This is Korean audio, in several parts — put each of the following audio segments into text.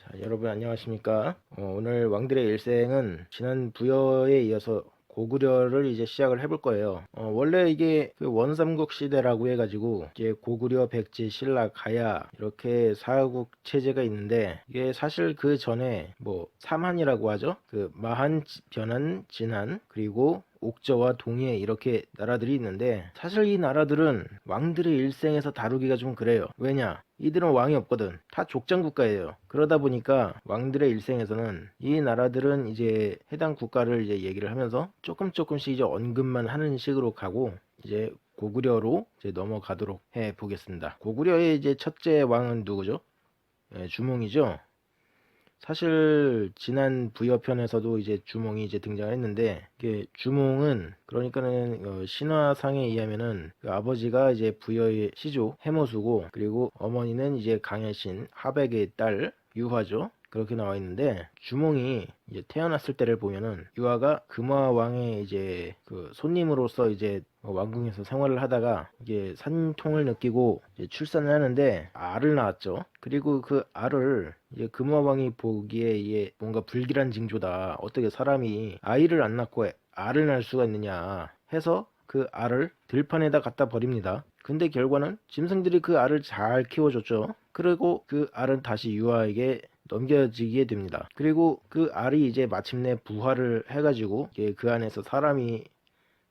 자, 여러분 안녕하십니까? 오늘 왕들의 일생은 지난 부여에 이어서 고구려를 이제 시작을 해볼 거예요. 원래 이게 그 원삼국 시대라고 해가지고 이제 고구려, 백제, 신라, 가야 이렇게 사국 체제가 있는데 이게 사실 그 전에 뭐 삼한이라고 하죠. 그 마한, 변한, 진한 그리고 옥저와 동해 이렇게 나라들이 있는데 사실 이 나라들은 왕들의 일생에서 다루기가 좀 그래요. 왜냐? 이들은 왕이 없거든. 다 족장 국가예요. 그러다 보니까 왕들의 일생에서는 이 나라들은 이제 해당 국가를 이제 얘기를 하면서 조금씩 이제 언급만 하는 식으로 가고 이제 고구려로 이제 넘어가도록 해 보겠습니다. 고구려의 이제 첫째 왕은 누구죠? 주몽이죠. 사실 지난 부여편에서도 이제 주몽이 이제 등장했는데 이게 주몽은 그러니까는 신화상에 의하면은 그 아버지가 이제 부여의 시조 해모수고 그리고 어머니는 이제 강혜신 하백의 딸 유화죠. 그렇게 나와 있는데 주몽이 이제 태어났을 때를 보면은 유화가 금화 왕의 이제 그 손님으로서 이제 왕궁에서 생활을 하다가 이게 산통을 느끼고 이제 출산을 하는데 알을 낳았죠. 그리고 그 알을 이제 금화 왕이 보기에 이게 뭔가 불길한 징조다. 어떻게 사람이 아이를 안 낳고 알을 낳을 수가 있느냐 해서 그 알을 들판에다 갖다 버립니다. 근데 결과는 짐승들이 그 알을 잘 키워줬죠. 그리고 그 알은 다시 유아에게 넘겨지게 됩니다. 그리고 그 알이 이제 마침내 부화를 해가지고 그 안에서 사람이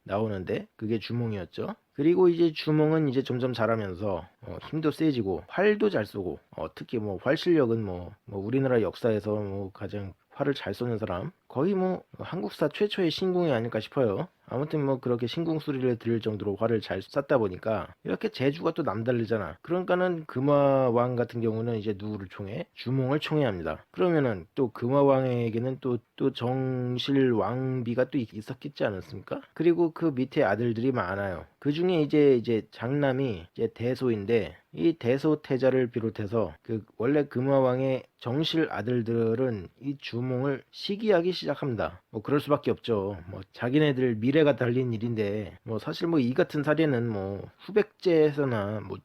나오는데 그게 주몽이었죠. 그리고 이제 주몽은 이제 점점 자라면서 힘도 세지고 활도 잘 쏘고 특히 뭐 활 실력은 뭐 우리나라 역사에서 뭐 가장 활을 잘 쏘는 사람 거의 뭐 한국사 최초의 신궁이 아닐까 싶어요. 아무튼 뭐 그렇게 신궁 소리를 들을 정도로 활을 잘 쐈다 보니까 이렇게 재주가 또 남다르잖아. 그러니까는 금화왕 같은 경우는 이제 누구를 총애? 주몽을 총애합니다. 그러면은 또 금화왕에게는 또 정실왕비가 또 있었겠지 않았습니까? 그리고 그 밑에 아들들이 많아요. 그 중에 이제 장남이 이제 대소인데 이 대소태자를 비롯해서 그 원래 금화왕의 정실 아들들은 이 주몽을 시기하기 시작합니다. 뭐 그럴 수밖에 없죠. 뭐 자기네들 미래가 달린 일인데 뭐 사실 뭐 이 같은 사례는 뭐 후백제에서나 뭐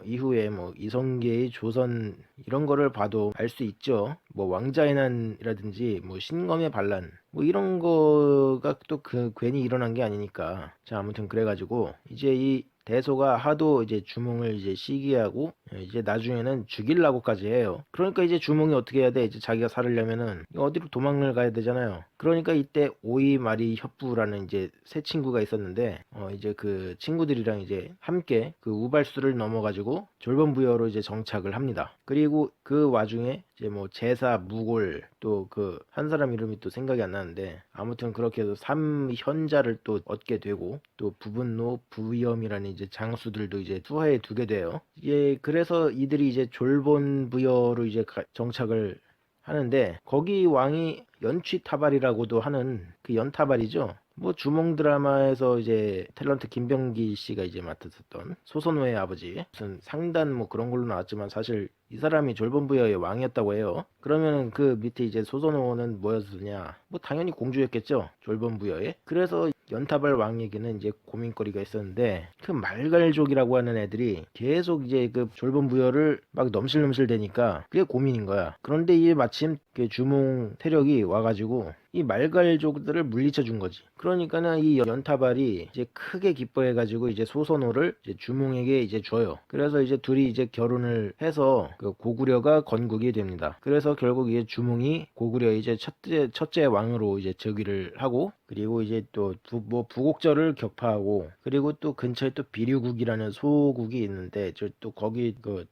이후에 뭐 이성계의 조선 이런 거를 봐도 알 수 있죠. 뭐 왕자의 난이라든지 뭐 신검의 반란 뭐 이런 거가 또 그 괜히 일어난 게 아니니까. 자, 아무튼 그래가지고 이제 이 대소가 하도 이제 주몽을 이제 시기하고 이제 나중에는 죽이려고까지 해요. 그러니까 이제 주몽이 어떻게 해야 돼? 이제 자기가 살으려면은 어디로 도망을 가야 되잖아요. 그러니까 이때 오이마리 협부라는 이제 새 친구가 있었는데 이제 그 친구들이랑 이제 함께 그 우발수를 넘어가지고 졸범부여로 이제 정착을 합니다. 그리고 그 와중에 이제 뭐 제사 무골 또 그 한 사람 이름이 또 생각이 안 나는데 아무튼 그렇게 해서 삼현자를 또 얻게 되고 또 부분노 부위엄이라는 이제 장수들도 이제 투하에 두게 돼요. 이게 그래서 이들이 이제 졸본부여로 이제 정착을 하는데 거기 왕이 연취타발이라고도 하는 그 연타발이죠. 뭐 주몽 드라마에서 이제 탤런트 김병기 씨가 이제 맡았었던 소선호의 아버지 무슨 상단 뭐 그런 걸로 나왔지만 사실 이 사람이 졸본부여의 왕이었다고 해요. 그러면은 그 밑에 이제 소선호는 뭐였느냐? 뭐 당연히 공주였겠죠. 졸본부여의. 그래서 연타발 왕에게는 이제 고민거리가 있었는데 그 말갈족이라고 하는 애들이 계속 이제 그 졸본부여를 막 넘실넘실 대니까 그게 고민인 거야. 그런데 이게 마침 그 주몽 세력이 와가지고 이 말갈족들을 물리쳐 준 거지. 그러니까는 이 연타발이 이제 크게 기뻐해가지고 이제 소선호를 이제 주몽에게 이제 줘요. 그래서 이제 둘이 이제 결혼을 해서 그 고구려가 건국이 됩니다. 그래서 결국 이제 주몽이 고구려의 이제 첫째 왕으로 이제 즉위를 하고 그리고 이제 또 뭐 부곡절을 격파하고 그리고 또 근처에 또 비류국이라는 소국이 있는데 저 또 거기 그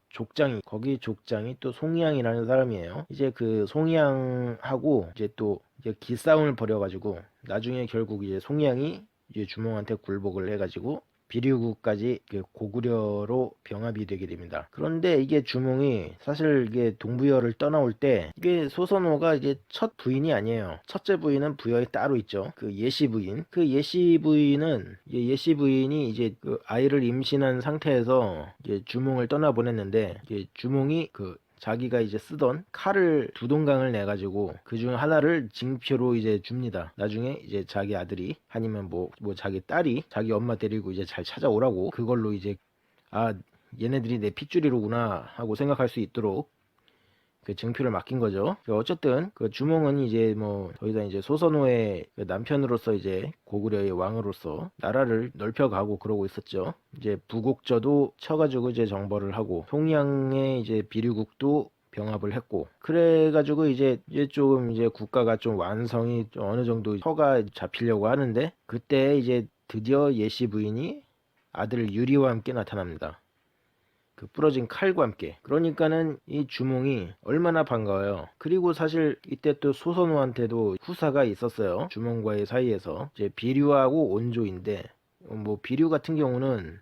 거기 족장이 또 송이양이라는 사람이에요. 이제 그 송이양하고 이제 또 이제 기싸움을 벌여가지고 나중에 결국 이제 송이양이 이제 주몽한테 굴복을 해가지고 비류국까지 고구려로 병합이 되게 됩니다. 그런데 이게 주몽이 사실 이게 동부여를 떠나올 때 이게 소선호가 이제 첫 부인이 아니에요. 첫째 부인은 부여에 따로 있죠. 그 예시 부인. 그 예시 부인은 예시 부인이 이제 그 아이를 임신한 상태에서 이제 주몽을 떠나보냈는데 이제 주몽이 그 자기가 이제 쓰던 칼을 두 동강을 내가지고 그 중 하나를 징표로 이제 줍니다. 나중에 이제 자기 아들이 아니면 뭐 자기 딸이 자기 엄마 데리고 이제 잘 찾아오라고 그걸로 이제 아 얘네들이 내 핏줄이로구나 하고 생각할 수 있도록 그 증표를 맡긴 거죠. 어쨌든 그 주몽은 이제 뭐 더 이상 이제 소선호의 그 남편으로서 이제 고구려의 왕으로서 나라를 넓혀가고 그러고 있었죠. 이제 부국저도 쳐가지고 이제 정벌을 하고 통양의 이제 비류국도 병합을 했고, 그래가지고 이제 조금 이제 국가가 좀 완성이 좀 어느 정도 터가 잡히려고 하는데, 그때 이제 드디어 예시 부인이 아들 유리와 함께 나타납니다. 그 부러진 칼과 함께. 그러니까는 이 주몽이 얼마나 반가워요. 그리고 사실 이때 또 소선호한테도 후사가 있었어요. 주몽과의 사이에서 이제 비류하고 온조인데, 뭐 비류 같은 경우는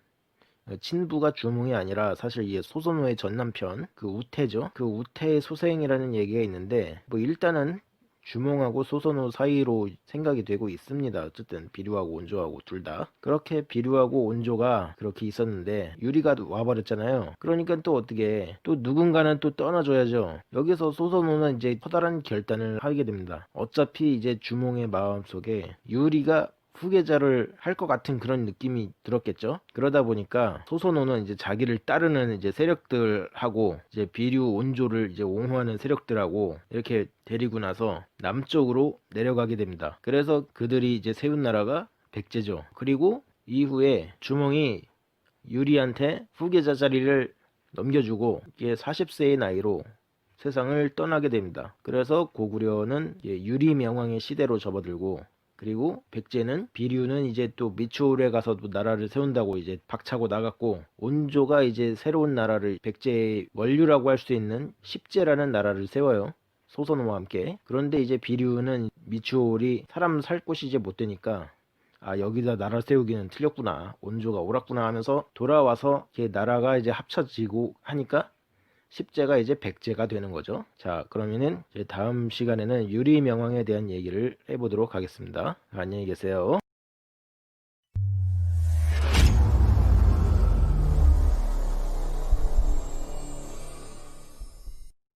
친부가 주몽이 아니라 사실 이게 소선호의 전남편 그 우태죠. 그 우태의 소생이라는 얘기가 있는데, 뭐 일단은 주몽하고 소선호 사이로 생각이 되고 있습니다. 어쨌든 비류하고 온조하고 둘 다 그렇게 비류하고 온조가 그렇게 있었는데 유리가 와버렸잖아요. 그러니까 또 어떻게 또 누군가는 또 떠나줘야죠. 여기서 소선호는 이제 커다란 결단을 하게 됩니다. 어차피 이제 주몽의 마음속에 유리가 후계자를 할 것 같은 그런 느낌이 들었겠죠. 그러다 보니까 소선호는 이제 자기를 따르는 이제 세력들하고 이제 비류 온조를 이제 옹호하는 세력들하고 이렇게 데리고 나서 남쪽으로 내려가게 됩니다. 그래서 그들이 이제 세운 나라가 백제죠. 그리고 이후에 주몽이 유리한테 후계자 자리를 넘겨주고 이게 40세의 나이로 세상을 떠나게 됩니다. 그래서 고구려는 유리 명왕의 시대로 접어들고, 그리고 백제는 비류는 이제 또 미추홀에 가서도 나라를 세운다고 이제 박차고 나갔고, 온조가 이제 새로운 나라를 백제의 원류라고 할 수 있는 십제라는 나라를 세워요. 소선호와 함께. 그런데 이제 비류는 미추홀이 사람 살 곳이 이제 못 되니까 아 여기다 나라 세우기는 틀렸구나, 온조가 옳았구나 하면서 돌아와서 이게 나라가 이제 합쳐지고 하니까 십제가 이제 백제가 되는 거죠. 자, 그러면은 이제 다음 시간에는 유리 명왕에 대한 얘기를 해보도록 하겠습니다. 안녕히 계세요.